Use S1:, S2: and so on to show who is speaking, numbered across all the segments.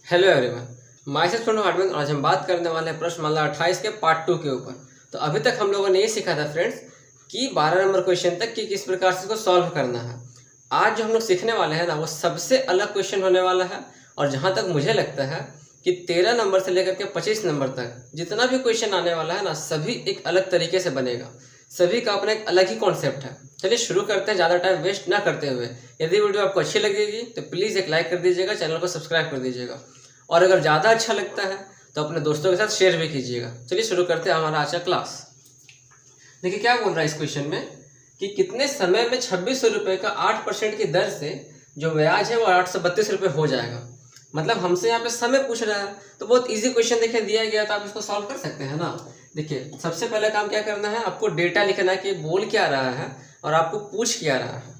S1: Hello everyone, my self from hardware. आज हम बात करने वाले हैं प्रश्नमाला 28 के पार्ट 2 के ऊपर। तो अभी तक हम लोगों ने ये सीखा था फ्रेंड्स कि 12 नंबर क्वेश्चन तक कि किस प्रकार से इसको सॉल्व करना है। आज जो हम लोग सीखने वाले हैं ना, वो सबसे अलग क्वेश्चन होने वाला है। और जहाँ तक मुझे लगता है कि 13 नंबर से लेकर के 25 नंबर तक जितना भी क्वेश्चन आने वाला है ना, सभी एक अलग तरीके से बनेगा। सभी का अपना एक अलग ही कॉन्सेप्ट है। चलिए शुरू करते हैं, ज़्यादा टाइम वेस्ट ना करते हुए। यदि वीडियो आपको अच्छी लगेगी तो प्लीज़ एक लाइक कर दीजिएगा, चैनल को सब्सक्राइब कर दीजिएगा, और अगर ज़्यादा अच्छा लगता है तो अपने दोस्तों के साथ शेयर भी कीजिएगा। चलिए शुरू करते हैं हमारा आज का क्लास। देखिए क्या बोल रहा है इस क्वेश्चन में कि कितने समय में 2600 रुपये का 8% की दर से जो ब्याज है वो 832 रुपये हो जाएगा। मतलब हमसे यहाँ पे समय पूछ रहा है, तो बहुत इजी क्वेश्चन देखिए दिया गया, तो आप इसको सॉल्व कर सकते हैं ना। देखिए सबसे पहले काम क्या करना है, आपको डेटा लिखना है कि बोल क्या रहा है और आपको पूछ क्या रहा है।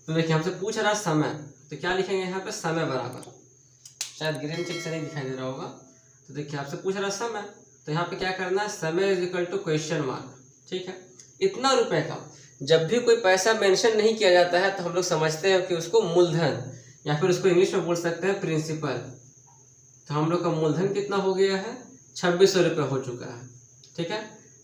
S1: तो देखिए हमसे पूछ रहा है समय, तो क्या लिखेंगे यहाँ पे, समय बराबर, शायद ग्रीन चेक से नहीं दिखाई दे रहा होगा। तो देखिए आपसे पूछ रहा है समय, तो यहाँ पे क्या करना है, समय is equal to question mark. ठीक है, इतना रुपए का जब भी कोई पैसा मेंशन नहीं किया जाता है तो हम लोग समझते हैं कि उसको मूलधन, या फिर उसको इंग्लिश में बोल सकते हैं प्रिंसिपल। तो हम लोग का मूलधन कितना हो गया है, 2600 रुपये हो चुका है। ठीक है,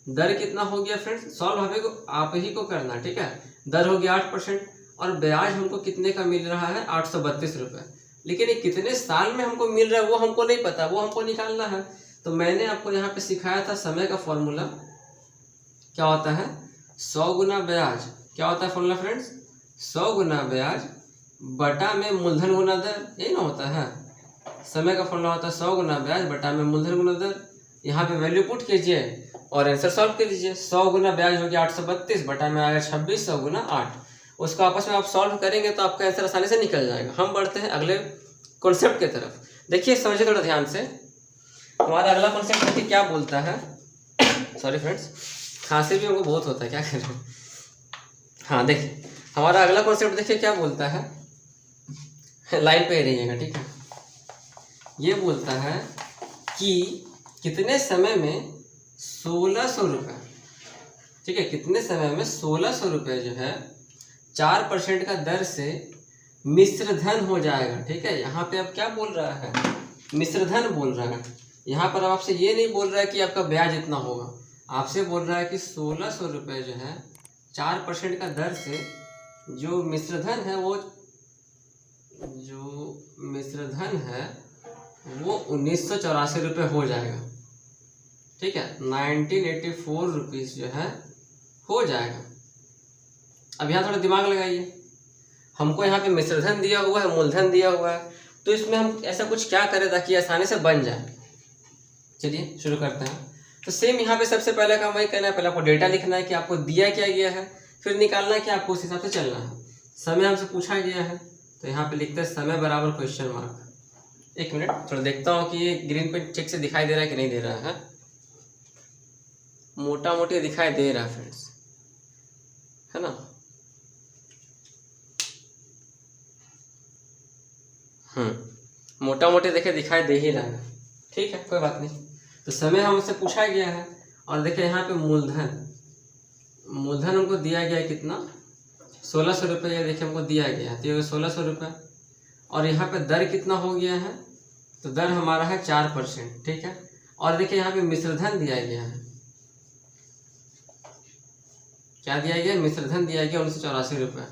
S1: दर कितना हो गया फ्रेंड्स, सॉल्व हमें को आप ही को करना। ठीक है, दर हो गया 8% और ब्याज हमको कितने का मिल रहा है, 832 रुपये। लेकिन ये कितने साल में हमको मिल रहा है वो हमको नहीं पता, वो हमको निकालना है। तो मैंने आपको यहाँ पे सिखाया था समय का फॉर्मूला क्या होता है, 100 गुना ब्याज। क्या होता है फॉर्मूला फ्रेंड्स, 100 गुना ब्याज बटा में मूलधन गुना दर, यही ना होता है। समय का फॉर्मूला होता है 100 गुना ब्याज बटा में मूलधन गुना दर। यहाँ पे वैल्यू पुट कीजिए और आंसर सॉल्व कर दीजिए। 100 गुना ब्याज हो गया 832 बटा में आएगा 2600 गुना 8। उसको आपस में आप सॉल्व करेंगे तो आपका आंसर आसानी से निकल जाएगा। हम बढ़ते हैं अगले कॉन्सेप्ट की तरफ। देखिए समझिए थोड़ा ध्यान से, हमारा अगला कॉन्सेप्ट देखिए क्या बोलता है। सॉरी फ्रेंड्स, खांसी भी हमको बहुत होता है, क्या करें। हाँ देखिए हमारा अगला कॉन्सेप्ट देखिए क्या बोलता है, लाइन पे ही रहिएगा। ठीक है, ये बोलता है कि कितने समय में 1600 रुपये, ठीक है, कितने समय में 1600 रुपये जो है 4% का दर से मिश्र धन हो जाएगा। ठीक है, यहाँ पे अब क्या बोल रहा है, मिश्र धन बोल रहा है। यहाँ पर आपसे ये नहीं बोल रहा है कि आपका ब्याज इतना होगा, आपसे बोल रहा है कि 1600 रुपये जो है 4% का दर से जो मिश्र धन है वो 1984 रुपये हो जाएगा। ठीक है, 1984 रुपीज़ जो है हो जाएगा। अब यहाँ थोड़ा दिमाग लगाइए, हमको यहाँ पे मिश्रधन दिया हुआ है, मूलधन दिया हुआ है, तो इसमें हम ऐसा कुछ क्या करें ताकि आसानी से बन जाए। चलिए शुरू करते हैं। तो सेम यहाँ पे सबसे पहले काम वही करना है, पहले आपको डेटा लिखना है कि आपको दिया क्या गया है, फिर निकालना है कि आपको उस हिसाब से चलना है। समय हमसे पूछा गया है, तो यहाँ पे लिखते हैं समय बराबर क्वेश्चन मार्क। एक मिनट थोड़ा देखता हूँ कि ये ग्रीन पे चेक से दिखाई दे रहा है कि नहीं दे रहा है। मोटा मोटी दिखाई दे रहा है फ्रेंड्स, है ना। मोटा मोटी देखिए दिखाई दे ही रहा है। ठीक है, कोई बात नहीं। तो समय हमसे पूछा गया है और देखिए यहाँ पे मूलधन हमको दिया गया है कितना, 1600 रुपये। ये देखिए हमको दिया गया है, तो ये 1600 रुपये। और यहाँ पे दर कितना हो गया है, तो दर हमारा है 4%। ठीक है, और देखिए यहाँ पे मिश्रधन दिया गया है, क्या दिया गया, मिश्रधन दिया गया 1984 रुपये।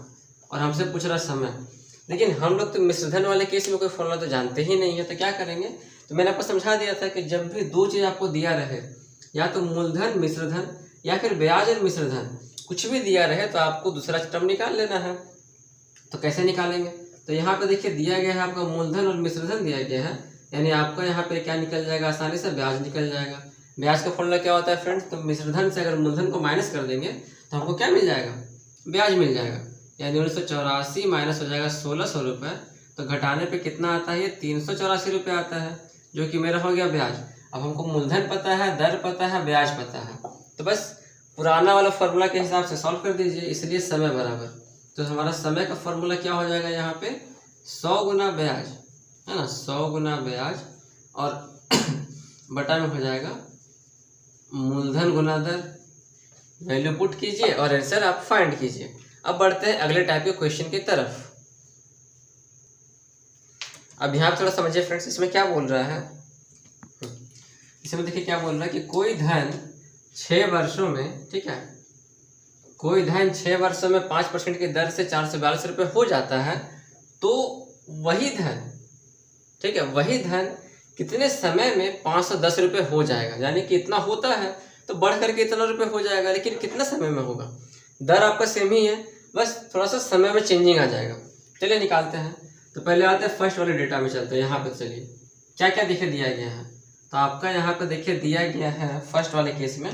S1: और हमसे पूछ रहा समय, लेकिन हम लोग तो मिश्रधन वाले केस में कोई फॉर्मूला तो जानते ही नहीं है, तो क्या करेंगे। तो मैंने आपको समझा दिया था कि जब भी दो चीज़ आपको दिया रहे, या तो मूलधन मिश्रधन या फिर ब्याज और मिश्रधन, कुछ भी दिया रहे तो आपको दूसरा टर्म निकाल लेना है। तो कैसे निकालेंगे, तो यहाँ पे देखिए दिया गया है आपका मूलधन और मिश्रधन दिया गया है, यानी आपका यहाँ पे क्या निकल जाएगा, आसानी से ब्याज निकल जाएगा। ब्याज का फॉर्मूला क्या होता है फ्रेंड्स, तो मिश्रधन से अगर मूलधन को माइनस कर देंगे तो हमको क्या मिल जाएगा, ब्याज मिल जाएगा। यानी 1984 माइनस हो जाएगा 1600 रुपये, तो घटाने पे कितना आता है, ये 384 रुपये आता है, जो कि मेरा हो गया ब्याज। अब हमको मूलधन पता है, दर पता है, ब्याज पता है, तो बस पुराना वाला फॉर्मूला के हिसाब से सॉल्व कर दीजिए। इसलिए समय बराबर, तो हमारा समय का फॉर्मूला क्या हो जाएगा यहाँ पे, 100 गुना ब्याज, है ना, 100 गुना ब्याज और बटा में हो जाएगा मूलधन गुना दर। वैल्यू पुट कीजिए और आंसर आप फाइंड कीजिए। अब बढ़ते हैं अगले टाइप के क्वेश्चन की तरफ। अब यहाँ पे थोड़ा समझिए फ्रेंड्स, इसमें क्या बोल रहा है। इसमें देखिए क्या बोल रहा है कि कोई धन 6 वर्षों में, ठीक है, कोई धन 6 वर्षों में 5% की दर से 442 रुपये हो जाता है, तो वही धन, ठीक है, वही धन कितने समय में 510 रुपये हो जाएगा। यानी कि इतना होता है तो बढ़ करके इतना रुपये हो जाएगा, लेकिन कितना समय में होगा। दर आपका सेम ही है, बस थोड़ा सा समय में चेंजिंग आ जाएगा। चलिए निकालते हैं। तो पहले आते हैं फर्स्ट वाले डेटा में, चलते हैं यहाँ पे। चलिए क्या क्या देखिए दिया गया है। तो आपका यहाँ पे देखिए दिया गया है फर्स्ट वाले केस में,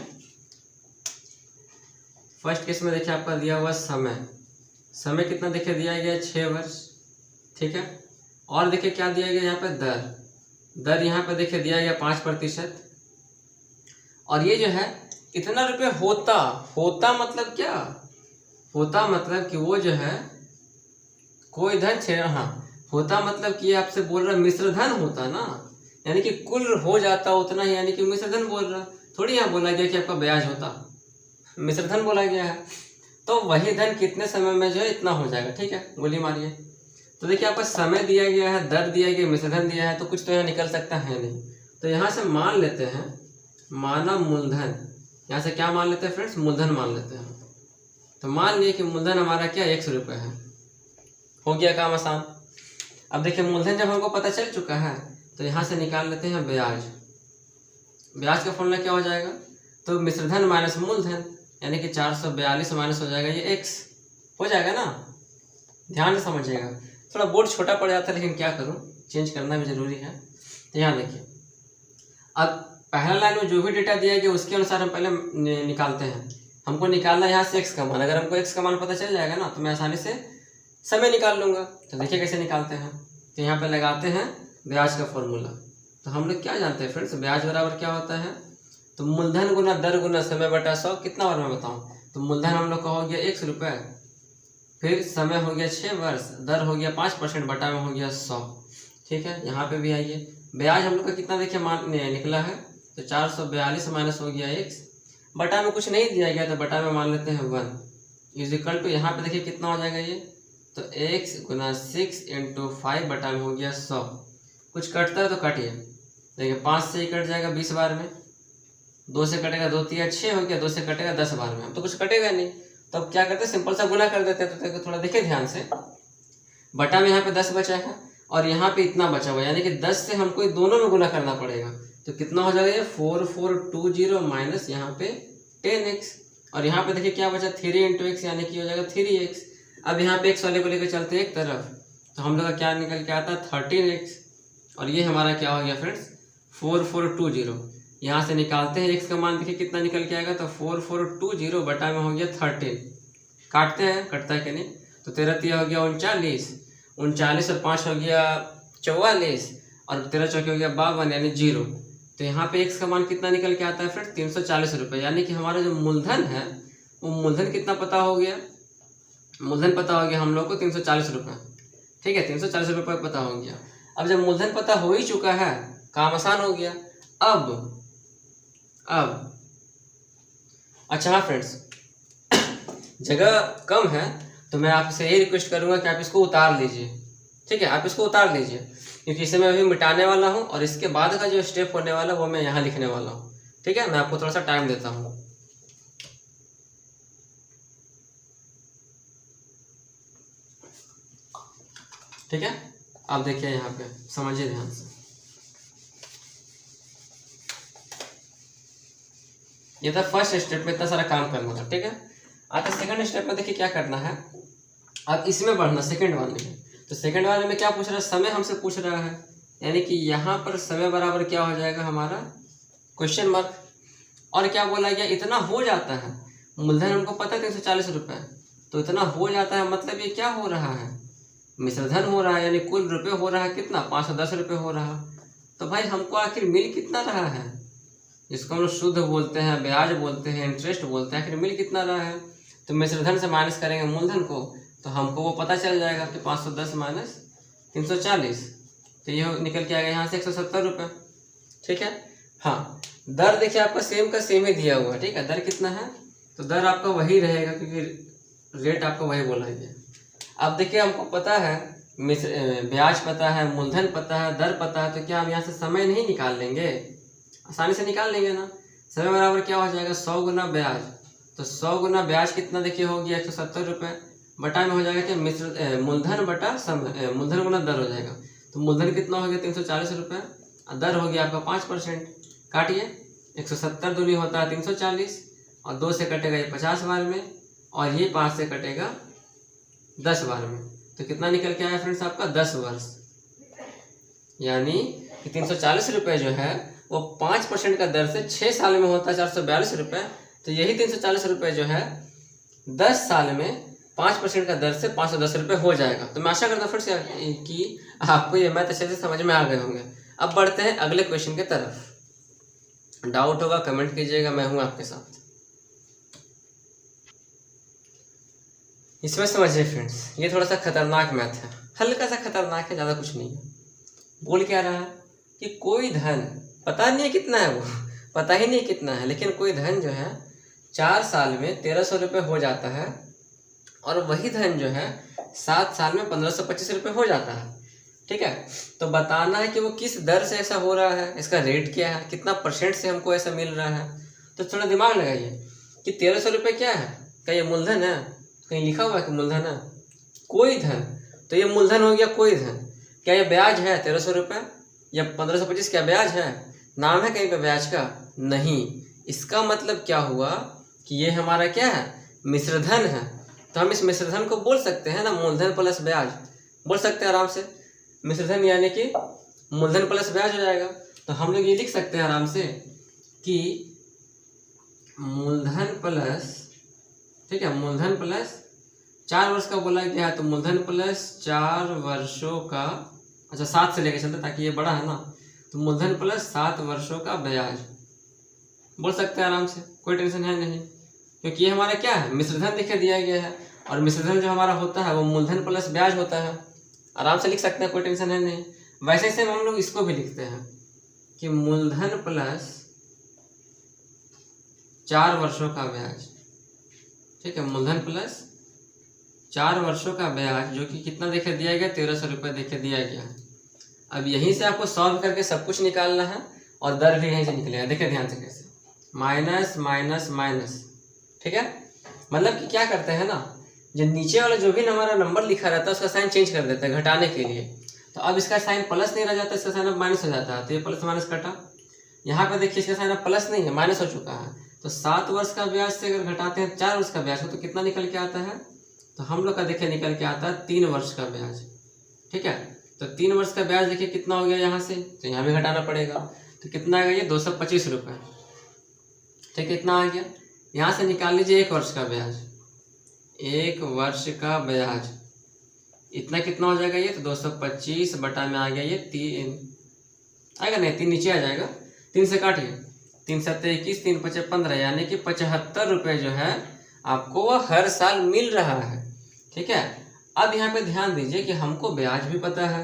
S1: फर्स्ट केस में देखिए आपका दिया हुआ समय कितना देखिए दिया गया 6 वर्ष, ठीक है। और देखिए क्या दिया गया यहाँ पे दर यहाँ पे देखिए दिया गया 5%। और ये जो है इतना रुपये होता मतलब क्या होता, मतलब कि वो जो है कोई धन 6, हाँ, होता मतलब कि आपसे बोल रहा मिश्र धन होता ना, यानी कि कुल हो जाता उतना ही, यानी कि मिश्र धन बोल रहा, थोड़ी यहाँ बोला गया कि आपका ब्याज होता, मिश्र धन बोला गया है। तो वही धन कितने समय में जो है इतना हो जाएगा, ठीक है, गोली मारिए। तो देखिए आपका समय दिया गया है, दर दिया गया, मिश्र धन दिया है, तो कुछ तो यहाँ निकल सकता है नहीं। तो यहाँ से मान लेते हैं, माना मूलधन, यहाँ से क्या मान लेते हैं फ्रेंड्स, मूलधन मान लेते हैं। तो मान लिए कि मूलधन हमारा क्या 100 रुपये है, हो गया काम आसान। अब देखिए मूलधन जब हमको पता चल चुका है, तो यहाँ से निकाल लेते हैं ब्याज। ब्याज का फॉर्मूला क्या हो जाएगा, तो मिश्रधन माइनस मूलधन, यानी कि 442 माइनस हो जाएगा ये x, हो जाएगा ना। ध्यान से समझिएगा, थोड़ा बोर्ड छोटा पड़ जाता है, लेकिन क्या करूँ, चेंज करना भी जरूरी है। तो यहाँ देखिए, अब पहला लाइन में जो भी डेटा दिया गया उसके अनुसार हम पहले निकालते हैं। हमको निकालना है यहाँ से x का मान, अगर हमको x का मान पता चल जाएगा ना, तो मैं आसानी से समय निकाल लूँगा। तो देखिए कैसे निकालते हैं। तो यहाँ पे लगाते हैं ब्याज का फॉर्मूला। तो हम लोग क्या जानते हैं फ्रेंड्स, ब्याज बराबर क्या होता है, तो मूलधन गुना दर गुना समय बटा 100। कितना बार मैं बताऊँ, तो मूलधन हम लोग का हो गया 100 रुपये, फिर समय हो गया 6 वर्ष, दर हो गया 5% बटा में हो गया 100, ठीक है। यहाँ पे भी आइए, ब्याज हम लोग का कितना देखिए मान निकला है, तो 442 माइनस हो गया x, बटा में कुछ नहीं दिया गया, तो बटा में मान लेते हैं 1 इज इक्वल टू, यहाँ पे देखिए कितना हो जाएगा ये, तो x गुना 6 इंटू 5 बटा में हो गया 100। कुछ कटता है तो काटिए, देखिए 5 से ही कट जाएगा 20 बार में, 2 से कटेगा 2 3 6 हो गया, 2 से कटेगा 10 बार में, हम तो कुछ कटेगा नहीं। तो अब क्या करते हैं, सिंपल सा गुना कर देते हैं। तो थोड़ा देखिए ध्यान से, बटा में यहाँ पे 10 बचा है और यहाँ पे इतना बचा हुआ, यानी कि 10 से हमको दोनों में गुना करना पड़ेगा। तो कितना हो जाएगा ये 4420 माइनस यहाँ पे 10x, और यहाँ पे देखिए क्या बचा 3 इंटू एक्स, यानी कि हो जाएगा 3x। अब यहाँ पे x वाले को लेकर चलते हैं एक तरफ, तो हम लोग का क्या निकल के आता है 13x, और ये हमारा क्या हो गया फ्रेंड्स 4420। यहाँ से निकालते हैं x का मान, देखिए कितना निकल के आएगा, तो 4420 बटा में हो गया 13। काटते हैं, कटता है कि नहीं, तो 13 3 हो गया 39, 39 और 5 हो गया 44, और 13 चौके हो गया 52, यानी 0। तो यहाँ पे x का मान कितना निकल के आता है फ्रेंड्स 340 रुपये, यानी कि हमारा जो मूलधन है वो मूलधन कितना पता हो गया, मूलधन पता हो गया हम लोग को 340 रुपये, ठीक है, 340 रुपये पता हो गया। अब जब मूलधन पता हो ही चुका है, काम आसान हो गया। अब अच्छा हाँ फ्रेंड्स, जगह कम है तो मैं आपसे यही रिक्वेस्ट करूंगा कि आप इसको उतार लीजिए, ठीक है, आप इसको उतार लीजिए, क्योंकि इसे मैं अभी मिटाने वाला हूं, और इसके बाद का जो स्टेप होने वाला वो मैं यहाँ लिखने वाला हूँ, ठीक है। मैं आपको थोड़ा सा टाइम देता हूँ। ठीक है, आप देखिए यहाँ पे, समझिए ध्यान से। ये था फर्स्ट स्टेप में, इतना सारा काम करना था, ठीक है। आता सेकंड स्टेप में देखिए क्या करना है, अब इसमें बढ़ना सेकंड वाले में। तो सेकंड वाले में क्या पूछ रहा है, समय हमसे पूछ रहा है, यानी कि यहाँ पर समय बराबर क्या हो जाएगा हमारा क्वेश्चन मार्क। और क्या बोला गया, इतना हो जाता है, मूलधन हमको पता है 340 रुपये, तो इतना हो जाता है मतलब ये क्या हो रहा है, मिश्रधन हो रहा है, यानी कुल रुपये हो रहा है कितना 510 रुपये हो रहा। तो भाई हमको आखिर मिल कितना रहा है, जिसको हम लोग शुद्ध बोलते हैं, ब्याज बोलते हैं, इंटरेस्ट बोलते हैं, आखिर मिल कितना रहा है। तो मिश्रधन से माइनस करेंगे मूलधन को, तो हमको वो पता चल जाएगा कि 510 माइनस 340, तो ये निकल के आएगा यहाँ से 170 रुपये, ठीक है। हाँ, दर देखिए आपका सेम का सेम ही दिया हुआ है, ठीक है। दर कितना है, तो दर आपका वही रहेगा, क्योंकि रेट आपका वही बोला गया। अब देखिए हमको पता है ब्याज पता है, मूलधन पता है, दर पता है, तो क्या हम यहाँ से समय नहीं निकाल लेंगे? आसानी से निकाल लेंगे ना। समय बराबर क्या हो जाएगा 100 गुना ब्याज। तो 100 गुना ब्याज कितना देखिए हो गया 170 रुपये, बटा में हो जाएगा कि मूलधन बटा समय, मूलधन गुना दर हो जाएगा। तो मूलधन कितना हो गया 340 रुपये और दर हो गया आपका 5%। काटिए, 170 दूनी होता है 340 और 2 से कटेगा ये 50 बार में और ये 5 से कटेगा 10 बार में। तो कितना निकल के आया फ्रेंड्स आपका 10 वर्ष। यानी कि 340 रुपये जो है वो 5% का दर से 6 साल में होता है 442 रुपये। तो यही 340 रुपये जो है 10 साल में 5% का दर से 510 रुपये हो जाएगा। तो मैं आशा करता हूँ फ्रेंड्स कि आपको ये मैथ अच्छे से समझ में आ गए होंगे। अब बढ़ते हैं अगले क्वेश्चन की तरफ। डाउट होगा कमेंट कीजिएगा, मैं हूँ आपके साथ। इसमें समझिए फ्रेंड्स, ये थोड़ा सा खतरनाक मैथ है, हल्का सा खतरनाक है, ज़्यादा कुछ नहीं है। बोल क्या रहा है कि कोई धन, पता नहीं है कितना है, वो पता ही नहीं कितना है, लेकिन कोई धन जो है 4 साल में 1300 रुपये हो जाता है और वही धन जो है 7 साल में 1525 रुपये हो जाता है। ठीक है, तो बताना है कि वो किस दर से ऐसा हो रहा है, इसका रेट क्या है, कितना % से हमको ऐसा मिल रहा है। तो थोड़ा दिमाग लगाइए कि 1300 रुपये क्या है, क्या ये मूलधन है? कहीं लिखा हुआ है कि मूलधन है? कोई धन, तो ये मूलधन हो गया कोई धन। क्या ये ब्याज है 1300 रुपये या 1525? क्या ब्याज है? नाम है कहीं पे ब्याज का? नहीं। इसका मतलब क्या हुआ कि ये हमारा क्या है, मिश्रधन है। तो हम इस मिश्रधन को बोल सकते हैं ना मूलधन प्लस ब्याज, बोल सकते हैं आराम से। मिश्रधन यानी कि मूलधन प्लस ब्याज हो जाएगा। तो हम लोग ये लिख सकते हैं आराम से कि मूलधन प्लस, ठीक है, मूलधन प्लस 4 वर्ष का बोला गया है, तो मूलधन प्लस 4 वर्षों का, अच्छा 7 से लेकर चलते ताकि ये बड़ा है ना, तो मूलधन प्लस 7 वर्षों का ब्याज बोल सकते हैं आराम से, कोई टेंशन है नहीं, क्योंकि ये हमारा क्या है, मिश्रधन दिखे दिया गया है और मिश्रधन जो हमारा होता है वो मूलधन प्लस ब्याज होता है। आराम से लिख सकते हैं, कोई टेंशन है नहीं। वैसे से हम लोग इसको भी लिखते हैं कि मूलधन प्लस 4 वर्षों का ब्याज। ठीक है, मूलधन प्लस 4 वर्षों का ब्याज, जो कि कितना देखे दिया गया 1300 रुपये देखे दिया गया। अब यहीं से आपको सॉल्व करके सब कुछ निकालना है और दर भी यहीं से निकलेगा। देखिए ध्यान से कैसे, माइनस माइनस माइनस। ठीक है, मतलब कि क्या करते हैं ना, जो नीचे वाला जो भी हमारा नंबर लिखा रहता है उसका साइन चेंज कर देते हैं घटाने के लिए। तो अब इसका साइन प्लस नहीं रह जाता, इसका साइन अब माइनस हो जाता है। तो ये प्लस माइनस कटा, यहाँ पे देखिए इसका साइन अब प्लस नहीं है, माइनस हो चुका है। तो 7 वर्ष का ब्याज से अगर घटाते हैं 4 वर्ष का ब्याज को, तो कितना निकल के आता है, तो हम लोग का देखिए निकल के आता है 3 वर्ष का ब्याज। ठीक है, तो 3 वर्ष का ब्याज देखिए कितना हो गया यहाँ से, तो यहाँ भी घटाना पड़ेगा। तो कितना आ गया ये 225 रुपये। ठीक है, इतना आ गया। यहाँ से निकाल लीजिए 1 वर्ष का ब्याज, 1 वर्ष का ब्याज इतना कितना हो जाएगा ये, तो 225 बटा में आ गया ये 3 आएगा, नहीं 3 नीचे आ जाएगा, 3 से काटिए, 3 7 21, 3 5 15, यानी कि 75 रुपये जो है आपको वो हर साल मिल रहा है। ठीक है, अब यहाँ पे ध्यान दीजिए कि हमको ब्याज भी पता है,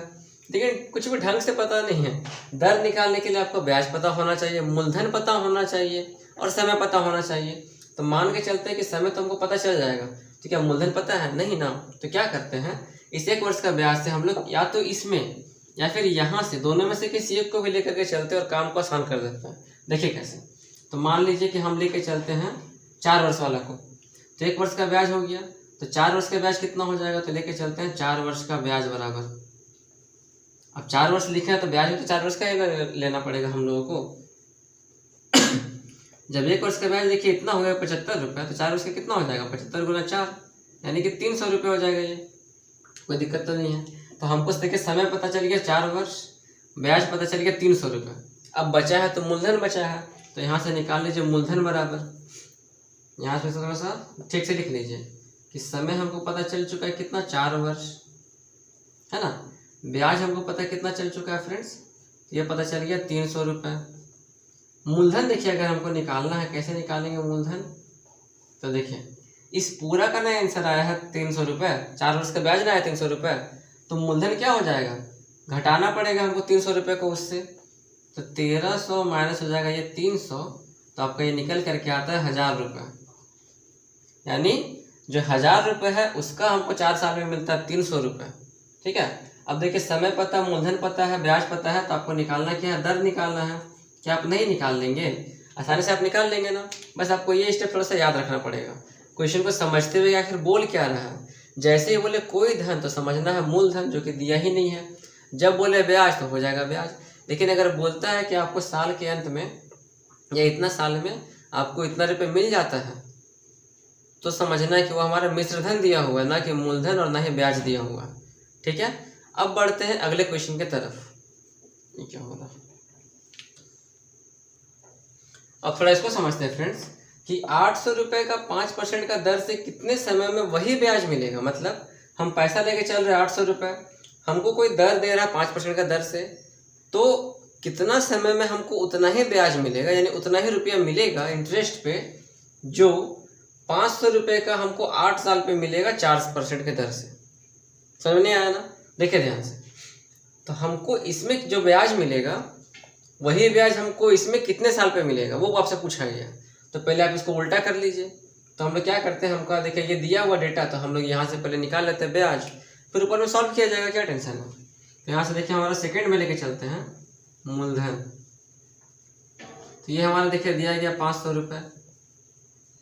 S1: लेकिन कुछ भी ढंग से पता नहीं है। दर निकालने के लिए आपको ब्याज पता होना चाहिए, मूलधन पता होना चाहिए और समय पता होना चाहिए। तो मान के चलते हैं कि समय तो हमको पता चल जाएगा, तो क्या मूलधन पता है? नहीं ना। तो क्या करते हैं, इस 1 वर्ष का ब्याज से हम लोग या तो इसमें या फिर यहाँ से, दोनों में से किसी एक को भी लेकर के चलते हैं और काम को आसान कर देते हैं। देखिए कैसे, तो मान लीजिए कि हम लेके चलते हैं 4 वर्ष वाला को, तो 1 वर्ष का ब्याज हो गया, तो 4 वर्ष का ब्याज कितना हो जाएगा, तो लेके चलते हैं 4 वर्ष का ब्याज बराबर। अब 4 वर्ष लिखे हैं तो ब्याज भी तो 4 वर्ष का ही लेना पड़ेगा हम लोगों को। जब 1 वर्ष का ब्याज देखिए इतना हो गया 75 रुपये, तो 4 वर्ष का कितना हो जाएगा, 75 गुना 4, यानी कि 300 रुपये हो जाएगा। ये कोई दिक्कत तो नहीं है। तो हमको देखिए समय पता चल गया 4 वर्ष, ब्याज पता चल गया 300 रुपये। अब बचा है तो मूलधन बचा है, तो यहाँ से निकाल लीजिए मूलधन बराबर, यहाँ से थोड़ा सा ठीक से लिख लीजिए कि समय हमको पता चल चुका है कितना, 4 वर्ष, है ना। ब्याज हमको पता कितना चल चुका है फ्रेंड्स, ये पता चल गया 300 रुपये। मूलधन देखिए अगर हमको निकालना है, कैसे निकालेंगे मूलधन, तो देखिए इस पूरा का नया आंसर आया है 300 रुपये, 4 वर्ष का ब्याज ना आया 300 रुपये, तो मूलधन क्या हो जाएगा, घटाना पड़ेगा हमको 300 रुपये को उससे, तो 1300 माइनस हो जाएगा ये 300, तो आपका ये निकल करके आता है 1000 रुपये। यानी जो 1000 रुपये है उसका हमको 4 साल में मिलता है 300 रुपये। ठीक है। अब देखिए समय पता, मूलधन पता है, ब्याज पता है, तो आपको निकालना क्या है, दर निकालना है। क्या आप नहीं निकाल लेंगे? आसानी से आप निकाल लेंगे ना। बस आपको ये स्टेप थोड़ा सा याद रखना पड़ेगा। क्वेश्चन को समझते हुए आखिर बोल क्या रहा है। जैसे ही बोले कोई धन तो समझना है मूलधन, जो कि दिया ही नहीं है। जब बोले ब्याज तो हो जाएगा ब्याज। लेकिन अगर बोलता है कि आपको साल के अंत में या इतना साल में आपको इतना रुपये मिल जाता है, तो समझना है कि वो हमारा मिश्र धन दिया हुआ है, ना कि मूलधन और ना ही ब्याज दिया हुआ है। ठीक है। अब बढ़ते हैं अगले क्वेश्चन की तरफ। ये क्या हो रहा है? अब थोड़ा इसको समझते हैं फ्रेंड्स कि 800 रुपये का 5% का दर से कितने समय में वही ब्याज मिलेगा। मतलब हम पैसा लेके चल रहे हैं 800 रुपये, हमको कोई दर दे रहा है 5% का दर से, तो कितना समय में हमको उतना ही ब्याज मिलेगा, यानी उतना ही रुपया मिलेगा इंटरेस्ट पे, जो 500 रुपये का हमको 8 साल पे मिलेगा 4% के दर से। समझ नहीं आया ना? देखिए ध्यान से। तो हमको इसमें जो ब्याज मिलेगा वही ब्याज हमको इसमें कितने साल पे मिलेगा, वो आपसे पूछा गया। तो पहले आप इसको उल्टा कर लीजिए। तो हम लोग क्या करते हैं, हमको देखिए ये दिया हुआ डेटा, तो हम लोग यहाँ से पहले निकाल लेते हैं ब्याज, फिर ऊपर में सॉल्व किया जाएगा, क्या टेंशन है। तो यहाँ से देखिए हमारा सेकेंड में लेके चलते हैं मूलधन। तो ये हमारा देखिए दिया गया 500 रुपये।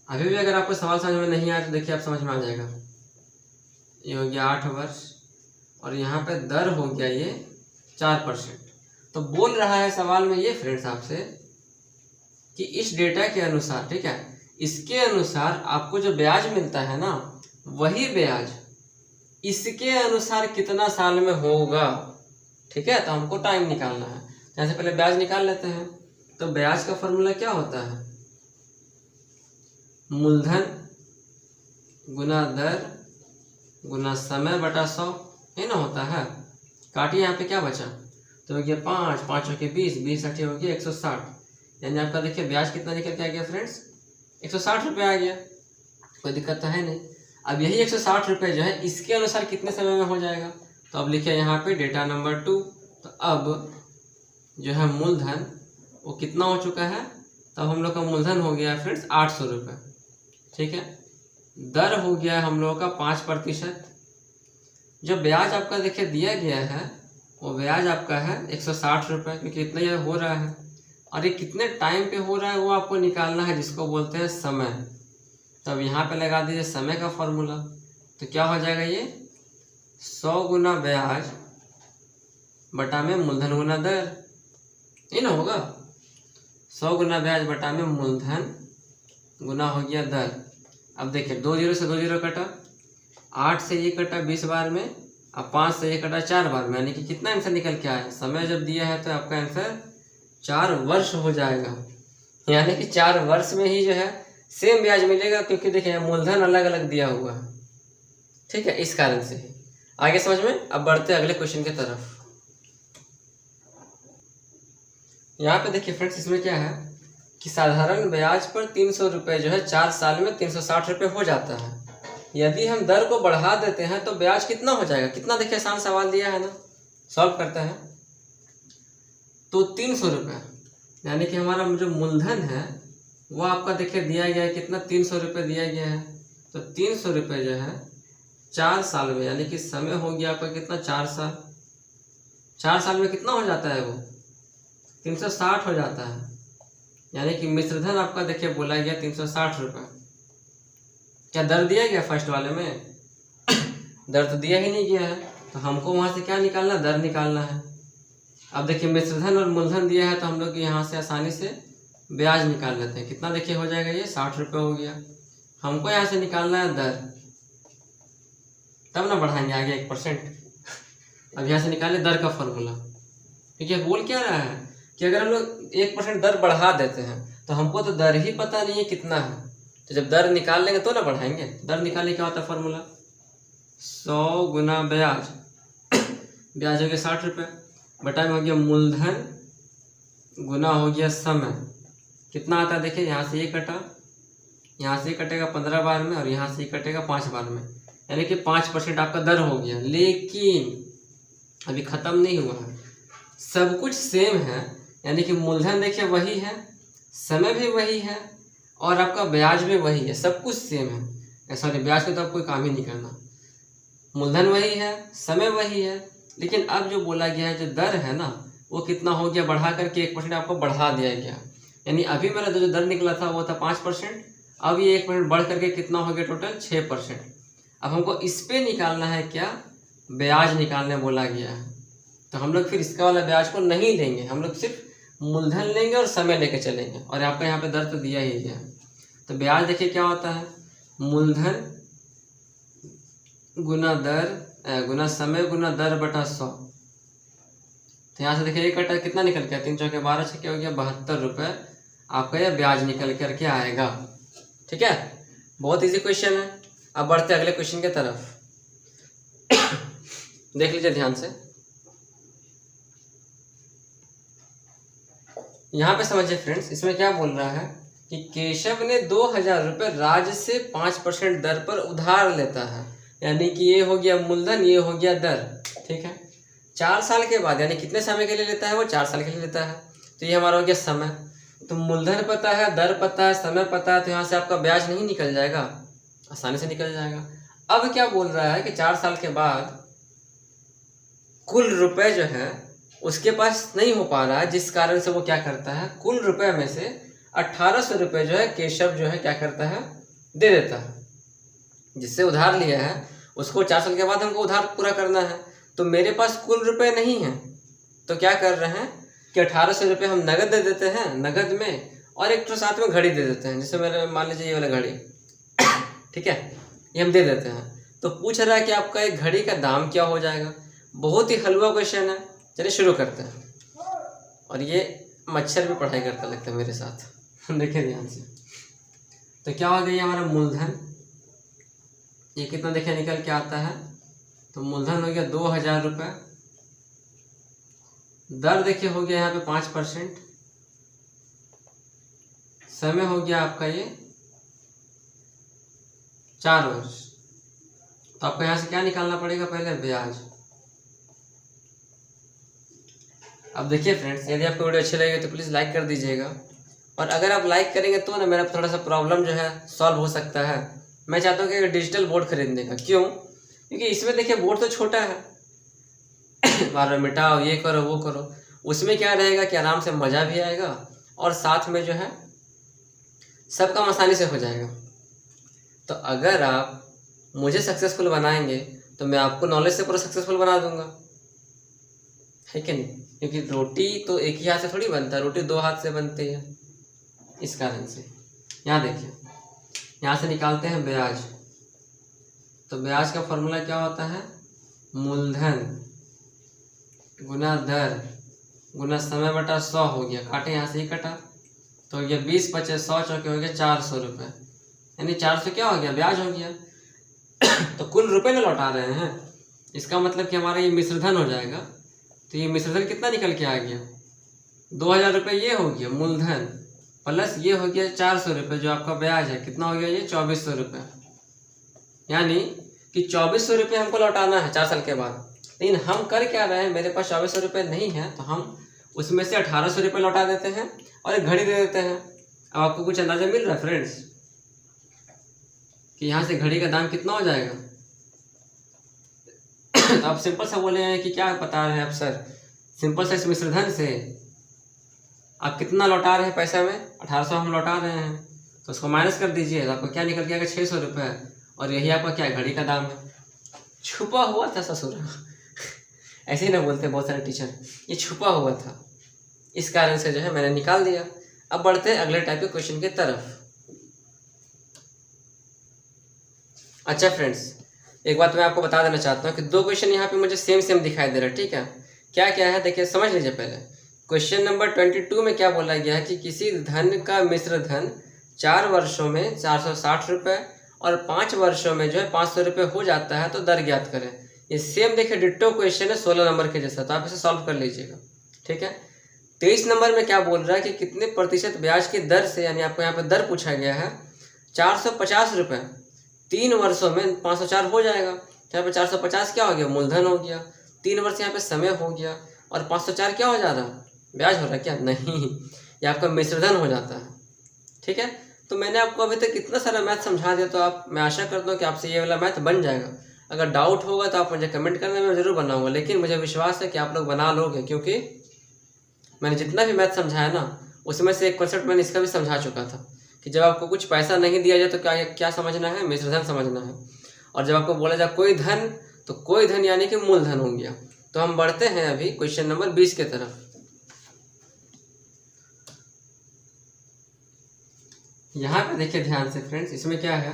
S1: अभी भी अगर आपको सवाल समझ में नहीं आया तो देखिए आप समझ में आ जाएगा। ये हो गया 8 वर्ष और यहाँ पे दर हो गया ये 4%। तो बोल रहा है सवाल में ये फ्रेंड्स आपसे कि इस डेटा के अनुसार, ठीक है, इसके अनुसार आपको जो ब्याज मिलता है ना, वही ब्याज इसके अनुसार कितना साल में होगा। ठीक है। तो हमको टाइम निकालना है। जैसे पहले ब्याज निकाल लेते हैं। तो ब्याज का फॉर्मूला क्या होता है, मूलधन गुना दर गुना समय बटा 100, ये ना होता है। काटिए, यहाँ पे क्या बचा, तो हो गया 5, 5 हो गया 20, 20 60 हो गया 160। यानी आपका देखिए ब्याज कितना निकल के आ गया फ्रेंड्स, 160 रुपये आ गया। कोई दिक्कत तो है नहीं। अब यही 160 रुपये जो है इसके अनुसार कितने समय में हो जाएगा। तो अब लिखिए यहाँ पे डेटा नंबर 2। तो अब जो है मूलधन वो कितना हो चुका है, तब हम लोग का मूलधन हो गया फ्रेंड्स 800 रुपये। ठीक है। दर हो गया हम लोगों का 5%। जो ब्याज आपका देखिए दिया गया है वो ब्याज आपका है 160 रुपये, क्योंकि इतना यह हो रहा है। और ये कितने टाइम पे हो रहा है वो आपको निकालना है, जिसको बोलते हैं समय। तब यहाँ पे लगा दीजिए समय का फॉर्मूला। तो क्या हो जाएगा, ये 100 गुना ब्याज बटा में मूलधन गुना दर, ये ना होगा। 100 गुना ब्याज बटा में मूलधन गुना हो गया दर। अब देखिए 2 0 से 2 0 कटा, 8 से ये कटा 20 बार में, अब 5 से ये कटा 4 बार में, यानी कि कितना आंसर निकल के आया। समय जब दिया है तो आपका आंसर 4 वर्ष हो जाएगा। यानी कि 4 वर्ष में ही जो है सेम ब्याज मिलेगा, क्योंकि देखिए मूलधन अलग अलग दिया हुआ है। ठीक है, इस कारण से ही। आगे समझ में। अब बढ़ते अगले क्वेश्चन की तरफ। यहाँ पे देखिए फ्रेंड्स, इसमें क्या है कि साधारण ब्याज पर 300 रुपये जो है 4 साल में 360 रुपये हो जाता है। यदि हम दर को बढ़ा देते हैं तो ब्याज कितना हो जाएगा, कितना देखिए आसान सवाल दिया है ना, सॉल्व करते हैं। तो 300 रुपये, यानी कि हमारा जो मूलधन है वो आपका देखिए दिया गया है कितना, 300 रुपये दिया गया है। तो 300 रुपये जो है 4 साल में, यानी कि समय हो गया आपका कितना, 4 साल। 4 साल में कितना हो जाता है, वो 360 हो जाता है। यानी कि मिश्रधन आपका देखिए बोला गया 360 रुपये। क्या दर दिया गया फर्स्ट वाले में? दर तो दिया ही नहीं गया है। तो हमको वहाँ से क्या निकालना, दर निकालना है। अब देखिए मिश्रधन और मूलधन दिया है, तो हम लोग यहाँ से आसानी से ब्याज निकाल लेते हैं। कितना देखिए हो जाएगा, ये 60 रुपये हो गया। हमको यहाँ से निकालना है दर, तब ना बढ़ाएंगे आगे 1%। अब यहाँ से निकाले दर का फॉर्मूला। ठीक है। बोल क्या रहा है कि अगर हम लोग 1% दर बढ़ा देते हैं तो हमको तो दर ही पता नहीं है कितना है। तो जब दर निकाल लेंगे तो ना बढ़ाएंगे। दर निकालने क्या होता है फॉर्मूला, 100 गुना ब्याज, ब्याज हो गया 60 रुपये, बटा में हो गया मूलधन गुना हो गया समय। कितना आता है देखिए, यहाँ से ये कटा, यहाँ से कटेगा 15 बार में, और यहाँ से कटेगा 5 बार में, यानी कि 5% आपका दर हो गया। लेकिन अभी ख़त्म नहीं हुआ है, सब कुछ सेम है। यानी कि मूलधन देखिए वही है, समय भी वही है, और आपका ब्याज भी वही है, सब कुछ सेम है। सॉरी, ब्याज को तो आप कोई काम ही नहीं करना, मूलधन वही है, समय वही है, लेकिन अब जो बोला गया है जो दर है ना वो कितना हो गया, बढ़ा करके 1% आपको बढ़ा दिया गया। यानी अभी मेरा जो दर निकला था वो था 5%, अब ये 1% बढ़ करके कितना हो गया टोटल 6%। अब हमको इस पे निकालना है क्या, ब्याज निकालने बोला गया है। तो हम लोग फिर इसका वाला ब्याज को नहीं लेंगे, हम लोग सिर्फ मूलधन लेंगे और समय लेके चलेंगे। और आपका यहाँ पे दर तो दिया ही गया है। तो ब्याज देखिए क्या होता है, मूलधन गुना दर गुना समय गुना दर बटा 100। तो यहाँ से देखिए एक कटा कितना निकल गया, 3 चौके 12 छक्के हो गया 72 रुपये आपका यह ब्याज निकल करके आएगा। ठीक है, बहुत इजी क्वेश्चन है। अब बढ़ते अगले क्वेश्चन की तरफ। देख लीजिए ध्यान से, यहाँ पे समझिए फ्रेंड्स, इसमें क्या बोल रहा है कि केशव ने 2000 रुपये राज से 5% दर पर उधार लेता है। यानी कि ये हो गया मूलधन, ये हो गया दर। ठीक है, 4 साल के बाद, यानी कितने समय के लिए लेता है वो 4 साल के लिए लेता है। तो ये हमारा हो गया समय। तो मूलधन पता है, दर पता है, समय पता है, तो यहाँ से आपका ब्याज नहीं निकल जाएगा, आसानी से निकल जाएगा। अब क्या बोल रहा है कि 4 साल के बाद कुल रुपए जो है उसके पास नहीं हो पा रहा है, जिस कारण से वो क्या करता है, कुल रुपए में से 1800 रुपये जो है केशव जो है क्या करता है, दे देता है। जिससे उधार लिया है उसको 4 साल के बाद हमको उधार पूरा करना है। तो मेरे पास कुल रुपए नहीं है, तो क्या कर रहे हैं कि 1800 रुपये हम नगद दे देते हैं, नगद में, और एक तो साथ में घड़ी दे देते हैं। जैसे मेरे मान लीजिए ये वाला घड़ी, ठीक है, ये हम दे देते हैं। तो पूछ रहा है कि आपका एक घड़ी का दाम क्या हो जाएगा। बहुत ही हलवा क्वेश्चन है, चलिए शुरू करते हैं। और ये मच्छर भी पढ़ाई करता लगता है मेरे साथ। देखिए ध्यान से, तो क्या हो गया हमारा मूलधन, ये कितना देखिए निकल के आता है, तो मूलधन हो गया 2000 रुपये, दर देखिए हो गया यहाँ पे 5%, समय हो गया आपका ये 4 वर्ष। तो आपको यहाँ से क्या निकालना पड़ेगा, पहले ब्याज। अब देखिए फ्रेंड्स, यदि आपको वीडियो अच्छी लगे तो प्लीज़ लाइक कर दीजिएगा। और अगर आप लाइक करेंगे तो ना मेरा थोड़ा सा प्रॉब्लम जो है सॉल्व हो सकता है। मैं चाहता हूँ कि डिजिटल बोर्ड खरीदने का। क्यों? क्योंकि इसमें देखिए बोर्ड तो छोटा है, बार बार मिटाओ, ये करो वो करो। उसमें क्या रहेगा कि आराम से मज़ा भी आएगा और साथ में जो है सब काम आसानी से हो जाएगा। तो अगर आप मुझे सक्सेसफुल बनाएंगे तो मैं आपको नॉलेज से पूरा सक्सेसफुल बना दूंगा, है कि नहीं? क्योंकि रोटी तो एक ही हाथ से थोड़ी बनता है, रोटी 2 हाथ से बनती है। इस कारण से यहाँ देखिए, यहाँ से निकालते हैं ब्याज। तो ब्याज का फॉर्मूला क्या होता है, मूलधन गुना दर गुना समय बटा 100 हो गया। काटे यहाँ से ही कटा, तो हो गया 20 × 50 100 चौके हो गया 400 रुपये। यानी 400 क्या हो गया, ब्याज हो गया। तो कुल रुपए में लौटा रहे हैं, इसका मतलब कि हमारा ये मिश्रधन हो जाएगा। तो ये मिश्रधन कितना निकल के आ गया, 2000 रुपये ये हो गया मूलधन, प्लस ये हो गया 400 रुपये जो आपका ब्याज है। कितना हो गया ये 2400 रुपये। यानी कि 2400 रुपये हमको लौटाना है 4 साल के बाद। लेकिन हम कर क्या रहे हैं, मेरे पास 2400 रुपये नहीं है, तो हम उसमें से 1800 रुपये लौटा देते हैं और एक घड़ी दे देते हैं। अब आपको कुछ अंदाजा मिल रहा है फ्रेंड्स कि यहाँ से घड़ी का दाम कितना हो जाएगा? तो आप सिंपल सा बोले हैं कि क्या बता रहे हैं आप सर, सिंपल सा इस मिश्रधन से आप कितना लौटा रहे हैं पैसा में, 1800 हम लौटा रहे हैं, तो उसको माइनस कर दीजिए, तो आपको क्या निकल के आएगा 600 रुपये। और यही आपका क्या घड़ी का दाम है। छुपा हुआ था ससुर। ऐसे ही ना बोलते बहुत सारे टीचर, ये छुपा हुआ था, इस कारण से जो है मैंने निकाल दिया। अब बढ़ते हैं अगले टाइप के क्वेश्चन की तरफ। अच्छा फ्रेंड्स, एक बात मैं आपको बता देना चाहता हूँ कि 2 क्वेश्चन यहाँ पे मुझे सेम दिखाई दे रहा है। ठीक है, क्या क्या है देखिए, समझ लीजिए। पहले क्वेश्चन नंबर 22 में क्या बोला गया है कि किसी धन का मिश्र धन 4 वर्षों में 460 रुपये और 5 वर्षों में जो है 500 रुपये हो जाता है, तो दर ज्ञात करें। ये सेम देखिए डिट्टो क्वेश्चन है 16 नंबर के जैसा, तो आप इसे सॉल्व कर लीजिएगा। ठीक है, 23 नंबर में क्या बोल रहा है कि कितने प्रतिशत ब्याज की दर से, यानी आपको यहाँ पे दर पूछा गया है 450 रुपये 3 वर्षों में 504 हो जाएगा। यहाँ पे 450 क्या हो गया, मूलधन हो गया, 3 वर्ष यहाँ पे समय हो गया, और 504 क्या हो जा रहा, ब्याज हो रहा है क्या? नहीं, ये आपका मिश्रधन हो जाता है। ठीक है, तो मैंने आपको अभी तक इतना सारा मैथ समझा दिया, तो मैं आशा करता हूँ कि आपसे ये वाला मैथ बन जाएगा। अगर डाउट होगा तो आप मुझे कमेंट करना, मैं ज़रूर बनाऊंगा। लेकिन मुझे विश्वास है कि आप लोग बना लोगे, क्योंकि मैंने जितना भी मैथ समझाया ना उसमें से एक कॉन्सेप्ट मैंने इसका भी समझा चुका था कि जब आपको कुछ पैसा नहीं दिया जाए तो क्या क्या समझना है, मिश्रधन समझना है। और जब आपको बोला जाए कोई धन, तो कोई धन यानी कि मूलधन हो गया। तो हम बढ़ते हैं अभी क्वेश्चन नंबर 20 के तरफ। यहाँ पे देखिए ध्यान से फ्रेंड्स, इसमें क्या है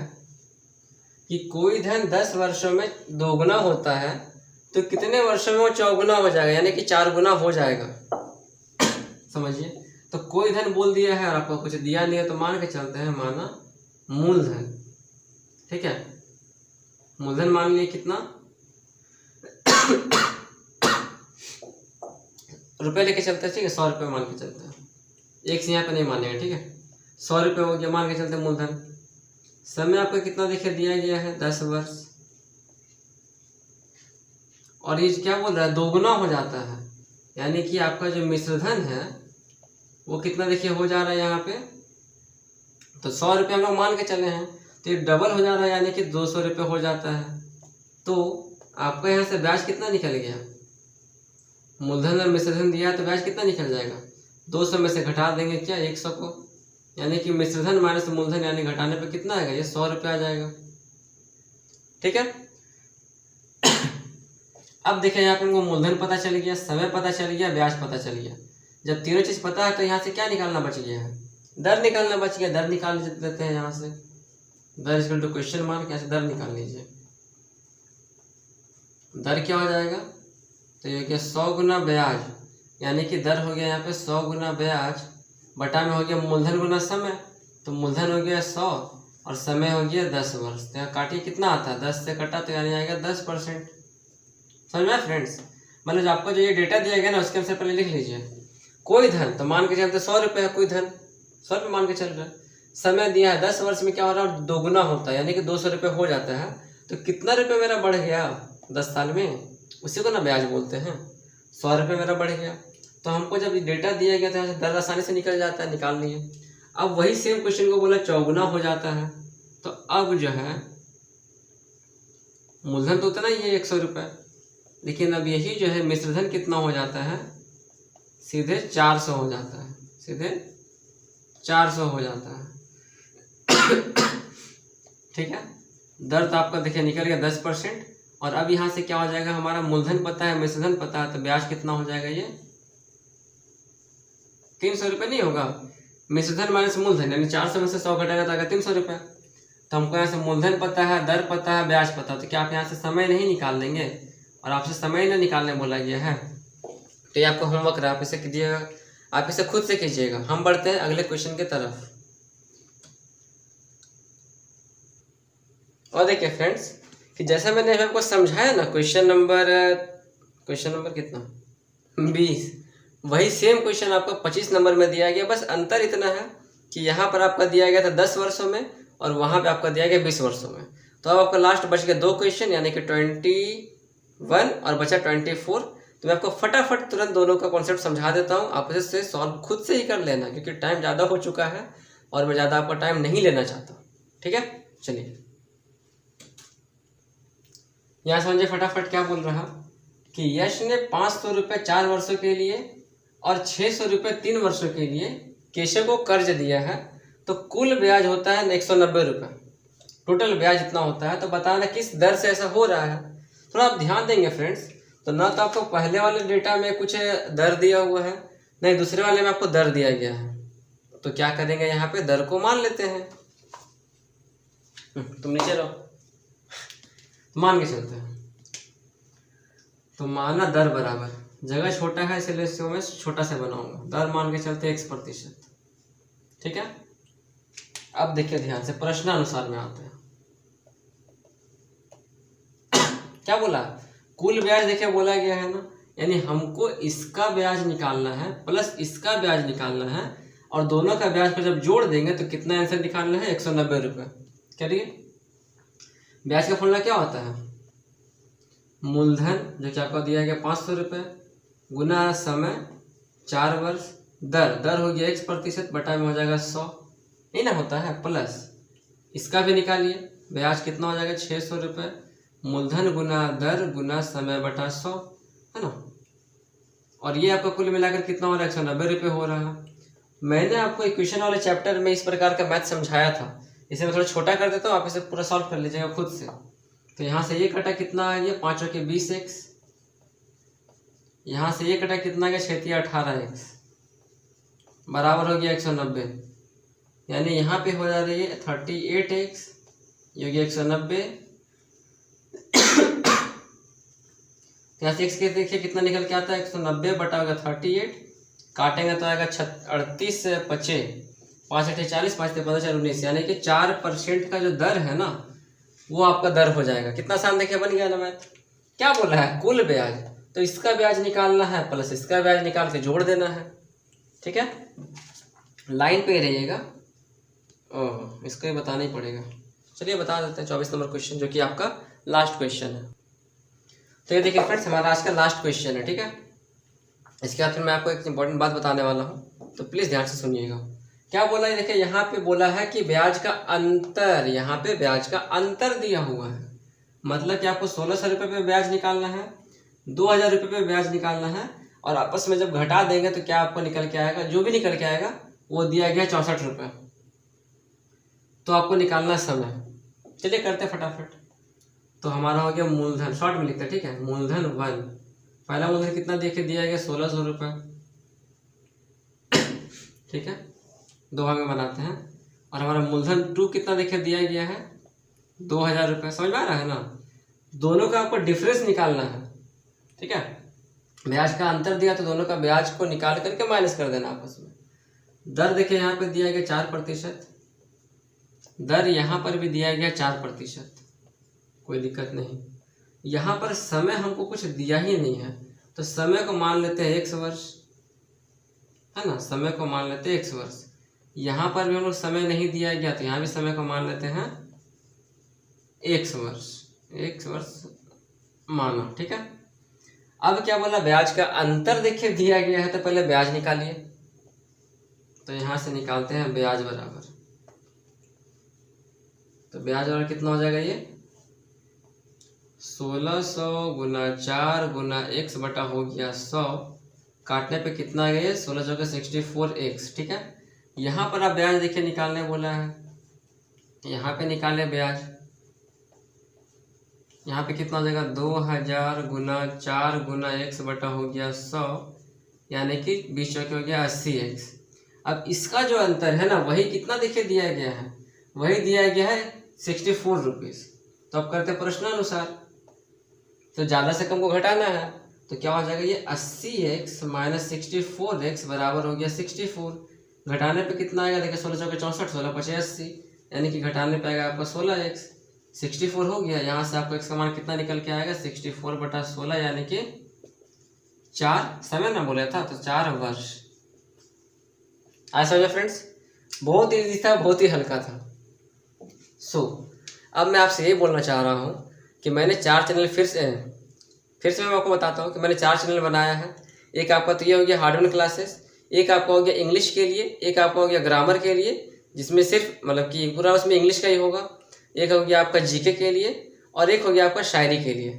S1: कि कोई धन 10 वर्षों में दोगुना होता है तो कितने वर्षों में वो चौगुना हो जाएगा, यानी कि 4 गुना हो जाएगा। समझिए, तो कोई धन बोल दिया है और आपको कुछ दिया नहीं है, तो मान के चलते हैं माना मूलधन। ठीक है, मूलधन मान लिए कितना रुपए लेके चलते हैं। ठीक है, 100 रुपये मान के चलते हैं, एक से यहाँ पे नहीं मानेगा। ठीक है, 100 रुपये हो गया, मान के चलते हैं मूलधन। समय आपको कितना देखिए दिया गया है 10 वर्ष, और ये क्या बोल रहा है, दोगुना हो जाता है, यानी कि आपका जो मिश्रधन है वो कितना देखिए हो जा रहा है यहाँ पे। तो 100 रुपये हम लोग मान के चले हैं, तो ये डबल हो जा रहा है, यानी कि 200 रुपये हो जाता है। तो आपका यहाँ से ब्याज कितना निकल गया, मूलधन और मिश्रधन दिया है तो ब्याज कितना निकल जाएगा, 200 में से घटा देंगे क्या 100 को, यानी कि मिश्रधन माइनस मूलधन यानी घटाने पे कितना आएगा, ये 100 रुपये आ जाएगा। ठीक है, अब देखिए यहाँ पे हमको मूलधन पता चल गया, समय पता चल गया, ब्याज पता चल गया। जब तीनों चीज पता है तो यहाँ से क्या निकालना बच गया है, दर निकालना बच गया। दर निकाल देते हैं यहाँ से, दर इक्वल टू क्वेश्चन मार्क, यहाँ से दर निकाल लीजिए। दर क्या हो जाएगा, तो ये क्या 100 गुना ब्याज, यानी कि दर हो गया यहाँ पे 100 गुना ब्याज, बटा में हो गया मूलधन गुना समय, तो मूलधन हो गया 100 और समय हो गया 10 वर्ष। तो यहाँ काटिए कितना आता है, 10 से कटा तो यानी आएगा 10%। समझ में फ्रेंड्स, मतलब आपको जो ये डेटा दिया गया ना उसके अनुसार पहले लिख लीजिए। कोई धन, तो मान के चलते 100 रुपये है, कोई धन 100 रुपये मान के चल रहा है। समय दिया है 10 वर्ष में क्या हो रहा है, दोगुना होता है, यानी कि 200 रुपये हो जाता है। तो कितना रुपये मेरा बढ़ गया 10 साल में, उसी को ना ब्याज बोलते हैं। 100 रुपये मेरा बढ़ गया, तो हमको जब डेटा दिया गया तो दर आसानी से निकल जाता है, निकाल लिए। अब वही सेम क्वेश्चन को बोला चौगुना हो जाता है, तो अब जो है मूलधन तो उतना ही है 100 रुपये, लेकिन अब यही जो है मिश्रधन कितना हो जाता है, सीधे 400 हो जाता है, सीधे 400 हो जाता है। ठीक है, दर तो आपका देखिए निकल गया 10%, और अब यहाँ से क्या हो जाएगा, हमारा मूलधन पता है, मिश्रधन पता है, तो ब्याज कितना हो जाएगा, ये 300 रुपये नहीं होगा। मिश्रधन माइनस मूलधन यानी 400 में से 100 घटाएगा तो आएगा 300 रुपये। तो हमको यहाँ से मूलधन पता है, दर पता है, ब्याज पता है, तो क्या आप यहाँ से समय नहीं निकाल लेंगे, और आपसे समय ना निकालने बोला गया है। तो ये आपको होमवर्क रहा, आप इसे कीजिएगा, आप इसे खुद से कीजिएगा। हम बढ़ते हैं अगले क्वेश्चन की तरफ। और देखिए फ्रेंड्स कि जैसा मैंने आपको समझाया ना, क्वेश्चन नंबर कितना 20, वही सेम क्वेश्चन आपको 25 नंबर में दिया गया। बस अंतर इतना है कि यहाँ पर आपका दिया गया था 10 वर्षों में और वहाँ पे आपका दिया गया 20 वर्षों में। तो अब आपका लास्ट बच गया 2 क्वेश्चन, यानी कि 21 और बचा 24। तो मैं आपको फटाफट तुरंत दोनों का कॉन्सेप्ट समझा देता हूँ, आप इसे सॉल्व खुद से ही कर लेना, क्योंकि टाइम ज़्यादा हो चुका है और मैं ज़्यादा आपका टाइम नहीं लेना चाहता। ठीक है, चलिए यहाँ समझिए फटाफट क्या बोल रहा कि यश ने 500 रुपये 4 वर्षों के लिए और 600 रुपये 3 वर्षों के लिए केशव को कर्ज दिया है, तो कुल ब्याज होता है 190 रुपये। टोटल ब्याज इतना होता है, तो बताना किस दर से ऐसा हो रहा है। थोड़ा आप ध्यान देंगे फ्रेंड्स, तो ना तो आपको पहले वाले डेटा में कुछ दर दिया हुआ है, नहीं दूसरे वाले में आपको दर दिया गया है। तो क्या करेंगे, यहाँ पे दर को मान लेते हैं। तुम नीचे रहो, मान के चलते हैं। तो माना दर बराबर, जगह छोटा है इसलिए इसको मैं छोटा से बनाऊंगा, दर मान के चलते 1%। ठीक है, अब देखिए ध्यान से प्रश्नानुसार में आते हैं। क्या बोला, कुल ब्याज देखिए बोला गया है ना, यानी हमको इसका ब्याज निकालना है प्लस इसका ब्याज निकालना है, और दोनों का ब्याज को जब जोड़ देंगे तो कितना आंसर निकालना है, 190 रुपये। करिए, ब्याज का फॉर्मूला क्या होता है, मूलधन जो कि आपको दिया गया 500 रुपये गुना समय 4 वर्ष, दर हो गया 1% बटा में हो जाएगा 100, नहीं ना होता है, प्लस इसका भी निकालिए, ब्याज कितना हो जाएगा 600 रुपये मूलधन गुना दर गुना समय बटा 100, है ना। और ये आपका कुल मिलाकर कितना हो रहा है, 190 रुपये हो रहा है। मैंने आपको इक्वेशन वाले चैप्टर में इस प्रकार का मैथ समझाया था, इसे मैं थोड़ा छोटा कर देता हूँ, आप इसे पूरा सॉल्व कर लीजिएगा खुद से। तो यहाँ से ये कटा कितना आ गया, 5 के 20x, यहाँ से ये कटा कितना आ गया, 6 18x, बराबर हो गया 190। यानी यहाँ पे हो जा रही है 38x, ये हो गया 190। यहाँ से x के देखिए कितना निकल के आता है, 190 बटा होगा 38, काटेंगे तो आएगा 38 से 5 5 8 40, 5 से 15 19, यानी कि 4% का जो दर है ना वो आपका दर हो जाएगा। कितना आसान देखिए बन गया ना मैथ। क्या बोला है, कुल ब्याज, तो इसका ब्याज निकालना है प्लस इसका ब्याज निकाल के जोड़ देना है, ठीक है। लाइन पे रहिएगा, ओह इसको ही बताना ही पड़ेगा। चलिए बता देते हैं 24 नंबर क्वेश्चन, जो कि आपका लास्ट क्वेश्चन है। तो ये देखिए फ्रेंड्स, हमारा आज का लास्ट क्वेश्चन है, ठीक है। इसके बाद फिर मैं आपको एक इंपॉर्टेंट बात बताने वाला हूँ, तो प्लीज़ ध्यान से सुनिएगा। क्या बोला है, देखिए यहाँ पे बोला है कि ब्याज का अंतर, यहाँ पे ब्याज का अंतर दिया हुआ है, मतलब कि आपको 1600 रुपये पे ब्याज निकालना है, 2000 रुपये पे ब्याज निकालना है, और आपस में जब घटा देंगे तो क्या आपको निकल के आएगा, जो भी निकल के आएगा वो दिया गया 64 रुपये। तो आपको निकालना समय, चलिए करते फटाफट। तो हमारा हो गया मूलधन, शॉर्ट में लिखते हैं, ठीक है। मूलधन 1, पहला मूलधन कितना देके दिया गया, 1600 रुपये, ठीक है, दो भाग में बनाते हैं। और हमारा मूलधन 2 कितना देखे दिया गया है, 2000 रुपये। समझ में आ रहा है ना, दोनों का आपको डिफरेंस निकालना है, ठीक है। ब्याज का अंतर दिया तो दोनों का ब्याज को निकाल करके माइनस कर देना आपस में। दर देखिए यहाँ पे दिया गया 4%, दर यहाँ पर भी दिया गया 4%, कोई दिक्कत नहीं। यहाँ पर समय हमको कुछ दिया ही नहीं है, तो समय को मान लेते हैं 1 वर्ष, है ना, समय को मान लेते हैं 1 वर्ष। यहाँ पर भी हम लोग समय नहीं दिया गया, तो यहाँ भी समय को मान लेते हैं 1 वर्ष, 1 वर्ष माना, ठीक है। अब क्या बोला, ब्याज का अंतर देखिए दिया गया है, तो पहले ब्याज निकालिए। तो यहाँ से निकालते हैं ब्याज बराबर, तो ब्याज बराबर कितना हो जाएगा, ये 1600 गुना 4 गुना x बटा हो गया 100, काटने पे कितना आ गया, 16 का 64x, ठीक है। यहाँ पर आप ब्याज देखिए निकालने बोला है, यहाँ पे निकाले ब्याज, यहाँ पे कितना हो जाएगा, 2000 गुना 4 गुना x बटा हो गया 100, यानी कि 20 चौके हो गया 80x। अब इसका जो अंतर है ना, वही कितना देखिए दिया गया है, वही दिया गया है 64 रुपीज़। तो अब करते प्रश्नानुसार, तो ज़्यादा से कम को घटाना है, तो क्या हो जाएगा, ये 80x माइनस 64x बराबर हो गया 64। घटाने पे कितना आएगा, देखिए 16 चौके 64, 16 पचे 80, यानी कि घटाने पे आएगा आपका 16x, 64 हो गया। यहाँ से आपको x का मान कितना निकल के आएगा, 64 बटा 16, यानी कि 4 समय ना बोला था, तो 4 वर्ष। आज समझे फ्रेंड्स, बहुत ईजी था, बहुत ही हल्का था। अब मैं आपसे ये बोलना चाह रहा हूँ कि मैंने 4 चैनल फिर से मैं आपको बताता हूँ कि मैंने 4 चैनल बनाया है। एक आपका तो ये हो गया हार्डवेयर क्लासेस, एक आपका हो गया इंग्लिश के लिए, एक आपका हो गया ग्रामर के लिए, जिसमें सिर्फ मतलब कि पूरा उसमें इंग्लिश का ही होगा, एक हो गया आपका जीके के लिए, और एक हो गया आपका शायरी के लिए।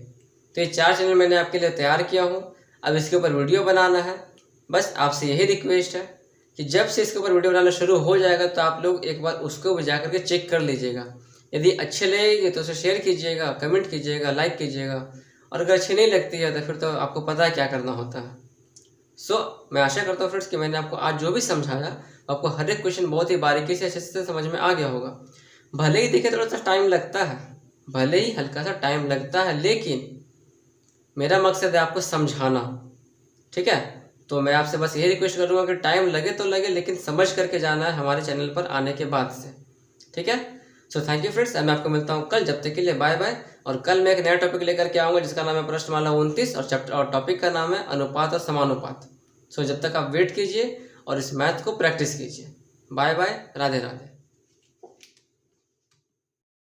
S1: तो ये 4 चैनल मैंने आपके लिए तैयार किया हूँ। अब इसके ऊपर वीडियो बनाना है, बस आपसे यही रिक्वेस्ट है कि जब से इसके ऊपर वीडियो बनाना शुरू हो जाएगा तो आप लोग एक बार उसको भी जा करके चेक कर लीजिएगा। यदि अच्छे लगेंगे तो उसे शेयर कीजिएगा, कमेंट कीजिएगा, लाइक कीजिएगा, और अगर अच्छी नहीं लगती है तो फिर तो आपको पता है क्या करना होता है। मैं आशा करता हूँ फ्रेंड्स कि मैंने आपको आज जो भी समझाया, आपको हर एक क्वेश्चन बहुत ही बारीकी से अच्छे से समझ में आ गया होगा। भले ही देखिए थोड़ा सा टाइम लगता है, भले ही हल्का सा टाइम लगता है, लेकिन मेरा मकसद है आपको समझाना, ठीक है। तो मैं आपसे बस यही रिक्वेस्ट करूँगा कि टाइम लगे तो लगे, लेकिन समझ करके जाना है हमारे चैनल पर आने के बाद से, ठीक है। थैंक यू फ्रेंड्स, मैं आपको मिलता हूँ कल, जब तक के लिए बाय बाय। और कल मैं एक नया टॉपिक लेकर के आऊँगा जिसका नाम है प्रश्नमाला 29, और चैप्टर और टॉपिक का नाम है अनुपात और समानुपात। जब तक आप वेट कीजिए और इस मैथ को प्रैक्टिस कीजिए। Bye bye, Radhe Radhe.